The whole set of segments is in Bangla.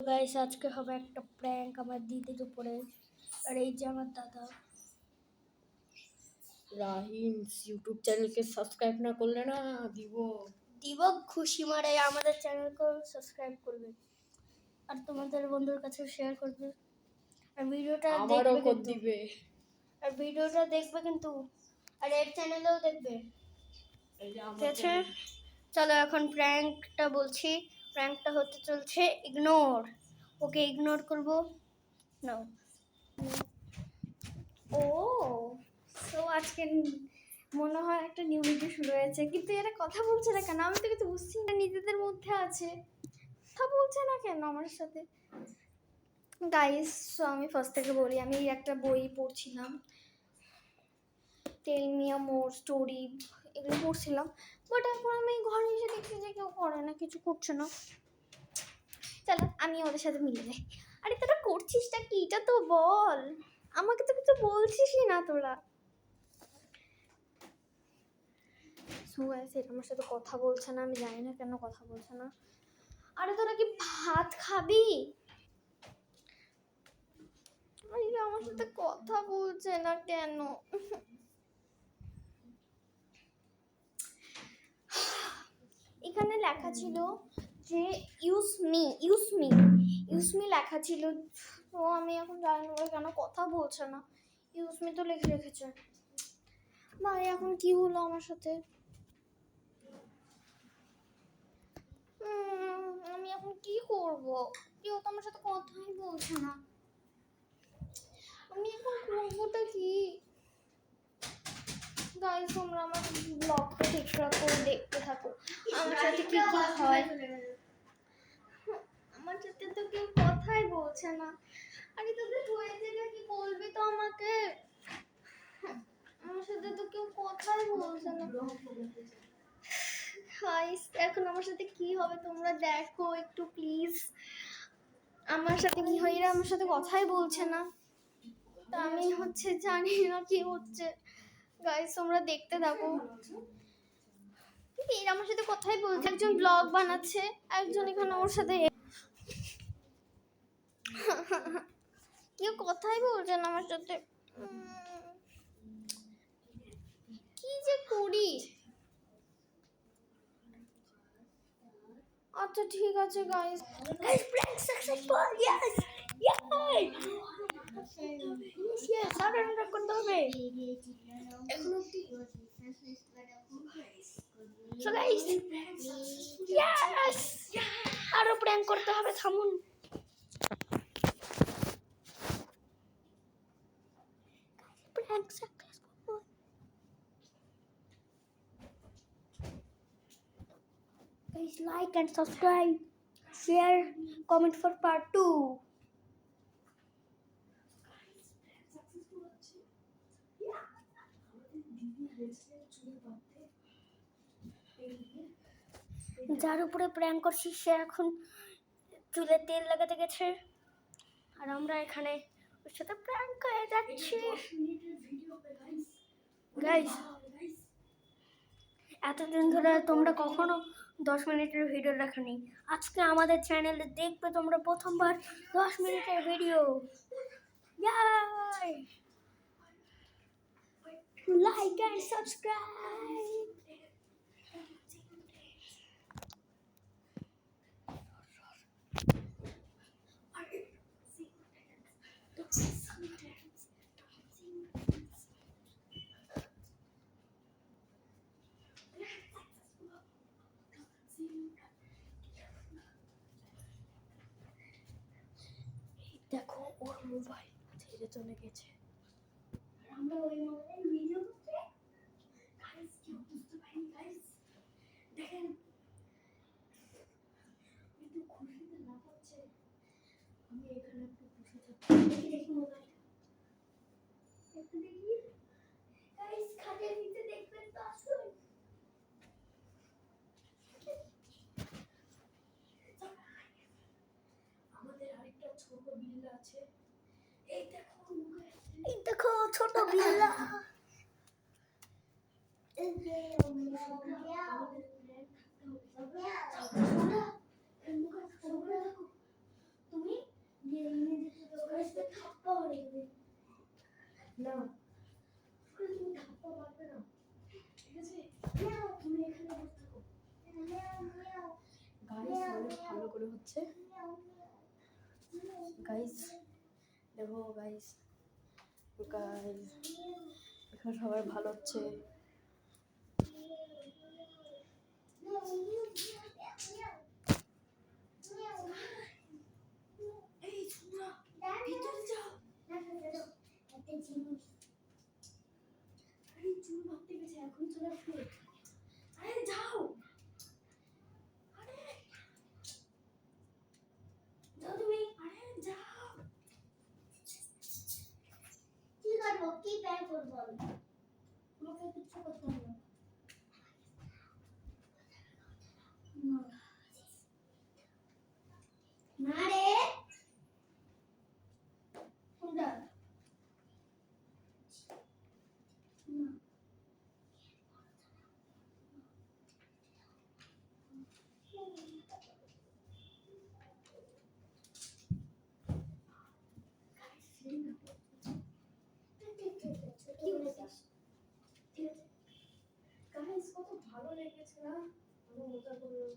গাইস আজকে হবে একটা প্র্যাঙ্ক আমার দিদির উপরে। আর এই যে আমার দাদা রাহিনস ইউটিউব চ্যানেলকে সাবস্ক্রাইব না করলে না দিব খুশি মারে আমাদের চ্যানেলকে সাবস্ক্রাইব করবে আর তোমাদের বন্ধুর কাছে শেয়ার করবে আর ভিডিওটা আমারও দেখবে কর কিন্তু দিবে। আর ভিডিওটা দেখবে কিন্তু আর এর চ্যানেলেও দেখবে। এই যে ঠিক আমার আছে, চলো এখন প্র্যাঙ্কটা বলছি। প্র্যাঙ্কটা হতে চলছে ইগনোর। ওকে ইগনোর করবো নাও। ও তো আজকে মনে হয় একটা নিউ ভিডিও শুরু হয়েছে, কিন্তু এরা কথা বলছে না কেন? আমি তো কিছু বুঝছি না, নিজেদের মধ্যে আছে, কথা বলছে না কেন আমার সাথে? গাইস, সো আমি ফার্স্ট থেকে বলি, আমি একটা বই পড়ছিলাম, টেল মি আ মোর স্টোরি, এগুলো পড়ছিলাম। বাট এখন আমি ঘরে এসে দেখছি যে কেউ করে না, কিছু করছে না। চলো আমি ওদের সাথে মিলে যাই। আরে তোরা করছিসটা কি, এটা তো বল, আমাকে তো কিছু বলছিসই না তোরা। এটা আমার সাথে কথা বলছে না, আমি জানি না কেন কথা বলছে না। আরে তোরা কি ভাত খাবি? আমার সাথে কথা বলছে না কেন? এখানে লেখা ছিল যে use me use me use me লেখা ছিল, তো আমি এখন জানি না ওরা কেন কথা বলছে না। ইউজ মি তো লিখে রেখেছে। ভাই এখন কি হলো আমার সাথে? আমি এখন কি করব? কেউ তো আমার সাথে কথাই বলছে না, আমি এখন করবোটা কি? গাইস, তোমরা আমার ব্লগটা ঠিকঠাক করে দেখতে থাকো, আমার সাথে কি কি হয়। আমার সাথে তো কেউ কথাই বলছে না। আরে তোদের হয়েছে কি, বলবি তো আমাকে? আমার সাথে তো কেউ কথাই বলছে না। গাইস, এখন আমার সাথে কি হবে তোমরা দেখো একটু প্লিজ। আমার সাথে কি হয়? এরা আমার সাথে কথাই বলছে না, তা আমি জানি না কি হচ্ছে। গাইস, তোমরা দেখতে থাকো। এরা আমার সাথে কথাই বলছে, একজন ব্লগ বানাচ্ছে, একজন এখানে ওর সাথে কেউ কথাই বলছে না আমার সাথে। কি যে করি? আচ্ছা ঠিক আছে guys. Guys prank successful, yes ইয়েই ইয়েস আর আমরা করতে হবে এখন অবধি। সো গাইস ইয়েস আরো প্র্যাঙ্ক করতে হবে, থামুন। Prank successful. Guys, like and subscribe, share, comment for part 2. যার উপরে প্র্যাঙ্ক করছি সে এখন চুলে তেল লাগাতে গেছে আর আমরা এখানে ওর সাথে প্র্যাঙ্ক করে যাচ্ছি। গাইস, এতদিন ধরে তোমরা কখনো 10 মিনিটের ভিডিও দেখোনি, আজকে আমাদের চ্যানেলে দেখবে তোমরা প্রথমবার 10 মিনিটের video. Yay! Like and subscribe. দেখো ওর মোবাইল ছেড়ে চলে গেছে, আমরা ওই মোবাইলে ভিডিও করতে। গাইস, কি বুঝতে পারিনি গাইস, দেখেন একটু খুশিতে না পাচ্ছে। আমি এখানে একটু বসে থাকি, দেখি মোবাইলটা একটু দেখি। গাইস, খাটের নিচে দেখবেন তো, আসুন। আমাদের আরেকটা ছোট বিল্লা আছে, এই দেখো ছোট বিল্লা। না তুমি ধাপ্পা মারবে না, ঠিক আছে? তুমি এখানে বসে থাকো। গাইস অনেক ভালো করে হচ্ছে গাইস, দেখো গাইস, গাইস এখানে সবাই ভালো হচ্ছে। এই তোমরা ভিতরে যাও। আরে চুল ভাবতে গেছে, এখন চলে আসবে। আরে যাও, আরে যাও তুমি, আরে যাও। কি করবো, কি প্যাক করবো আমি? তোমাকে কিচ্ছু করতে হবে না। না রে কোনটা? গাইস কত ভালো লেগেছে না, আমি মজা করলাম।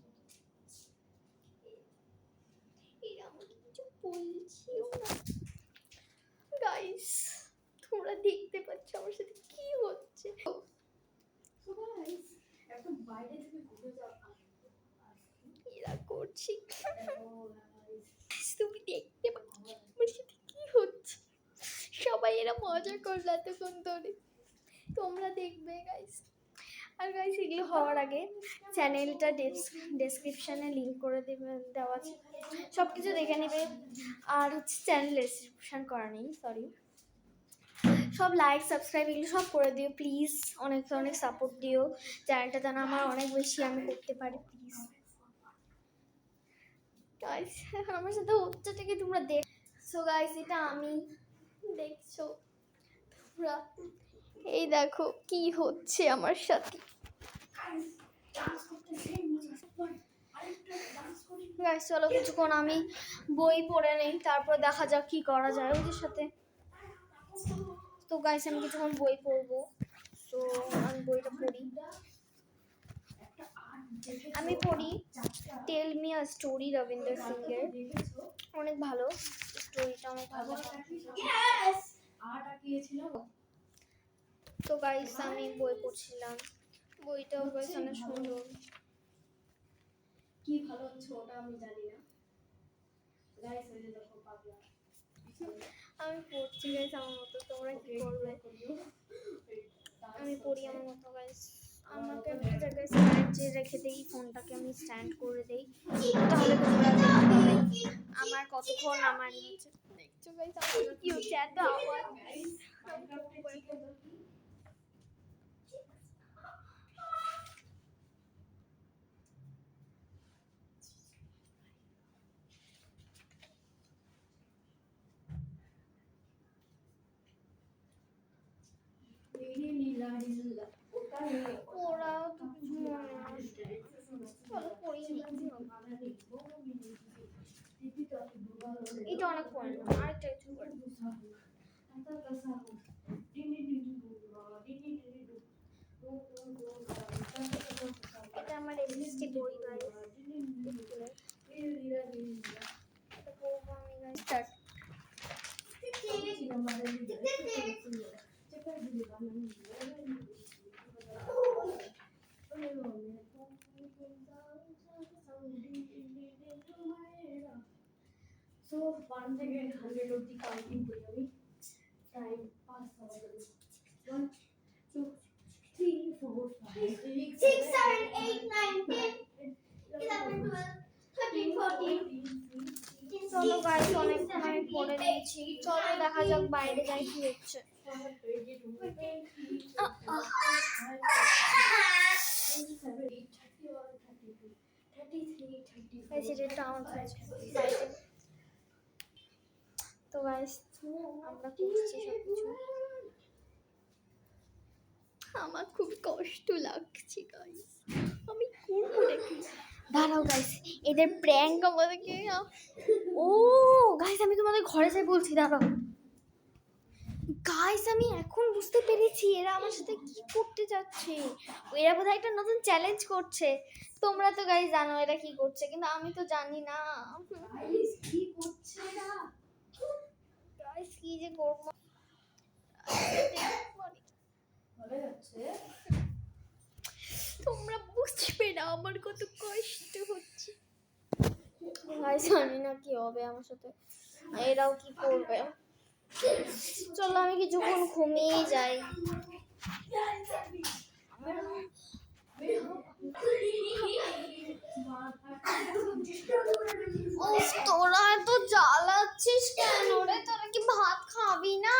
এরা আমাকে কিছু বলছিও না। গাইস তোমরা দেখতে পাচ্ছ আমার সাথে কি হচ্ছে। তো গাইস একটু বাইরে থেকে ঘুরে যাও। এরা করছি, তুমি দেখতে পাচ্ছ আমার সাথে কি হচ্ছে। সবাই এরা মজা করলো এতক্ষণ ধরে, তোমরা দেখবে গাইস। আর গাইস এগুলো হওয়ার আগে চ্যানেলটা ডেসক্রিপশনে লিঙ্ক করে দেওয়া আছে, সব কিছু দেখে নেবে। আর হচ্ছে চ্যানেল ডেসক্রিপশন করা নেই, সরি। সব লাইক সাবস্ক্রাইব এগুলো সব করে দিও প্লিজ, অনেক অনেক সাপোর্ট দিও চ্যানেলটা, যেন আমার অনেক বেশি আমি করতে পারি প্লিজ গাইস। আমার সাথে হচ্ছেটা তোমরা দেখ। সো গাইস এটা আমি, দেখছো তোমরা, এই দেখো কি হচ্ছে আমার সাথে। গাইস চলো কিছুক্ষণ আমি বই পড়ে নেই, তারপর দেখা যাক কি করা যায় ওদের সাথে। তো গাইস আমি কিছুক্ষণ বই পড়বো, তো আমি বইটা পড়ি। আমি পড়ি tell me a story Rabindra সিংয়ের, অনেক ভালো স্টোরিটা, অনেক ভালো। তো গাইস আমি বই পড়ছিলাম, বইটাও গাইস অনেক সুন্দর। কি ভালো হচ্ছে ওটা আমি জানি না গাইস, ওই যে দেখো পাগলা। আমি পড়ছি গাইস আমার মতো, তোমরা কি করবে? আমি পড়ি আমার মতো গাইস। আমাকে একটা জায়গায় স্ট্যান্ডে রেখে দেই, ফোনটাকে আমি স্ট্যান্ড করে দেই, তাহলে তোমরা দেখবে আমার কতক্ষণ আমার নিচে। দেখছো গাইস আমার কি হচ্ছে, এত আওয়াজ। ওরাও তো কিছু মনে আসছে, চলো পড়ি নিচ্ছি। এটা অনেক পড়ে না, আরেকটা একটু পড়ে। এটা আমার এমএসটি বই গাইস, এটা পড়বো আমি গাইস। স্টার্ট। So 1 থেকে 100 অবধি কাউন্টিং করি আমি, টাইম পাস হবে। 1 2 3 4 5 6 7 8 9 10 11 12 13 14। চলো গাইস অনেক সময় পড়ে নিয়েছি, চলো দেখা যাক বাইরে যাই কি হচ্ছে। তো গাইস আমরা করছি সবকিছু, আমার খুব কষ্ট লাগছে গাইস, আমি করবো নাকি? দাঁড়াও গাইস, এদের প্র্যাঙ্ক আমাদেরকে। ও গাইস আমি তোমাদের ঘরে যাই বলছি, দাঁড়াও। গাইস আমি এখন বুঝতে পেরেছি এরা আমার সাথে কি করতে যাচ্ছে। এরা বোধহয় একটা নতুন চ্যালেঞ্জ করছে। তোমরা তো গাইস জানো এরা কি করছে, কিন্তু আমি তো জানি না গাইস কি করছে এরা? গাইস কি যে করবো। ভালো যাচ্ছে। তোমরা বুঝবে না আমার কত কষ্ট হচ্ছে। গাইস জানি না কি হবে আমার সাথে, এরাও কি করবে। চলো আমি কিছুক্ষণ ঘুমিয়ে যাই। উফ, তোরা এত জ্বালাচ্ছিস কেন রে? তোরা কি ভাত খাবি না?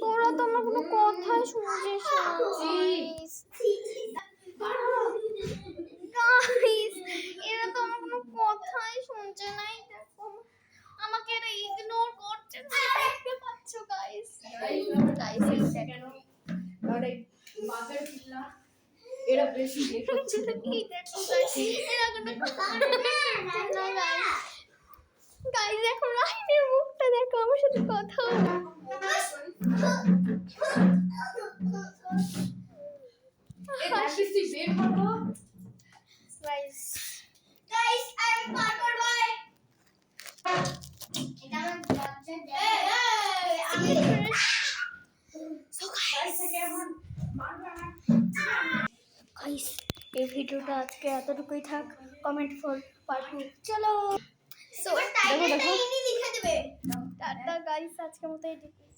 তোরা তো আমার কোনো কথাই শুনছিস না। গাইস এরা তো আমার কোনো কথাই শুনছে না। এই দেখো আমাকে এরা ইগনোর করছে, দেখতে পাচ্ছ গাইস? গাইস এই দেখো আরে বাঘের পিল্লা এরা বেশি ইয়ে করছে। এই দেখো গাইস এরা কোনো কথা না গাইস। গাইস দেখো রাহিনের মুখটা দেখো, আমার সাথে কথা বলে। এই দেখিস তুই বের করবো। গাইস আমি পার করবো। এটা আমার বাচ্চা আমি গাইস থেকে এখন মারবে না। গাইস এই ভিডিওটা আজকে এতটুকুই থাক। কমেন্ট ফর পার্ট 2 চলো। সো দেখো দেখো লিখে দেবে। টাটা গাইস, আজকের মতো এটুকুই।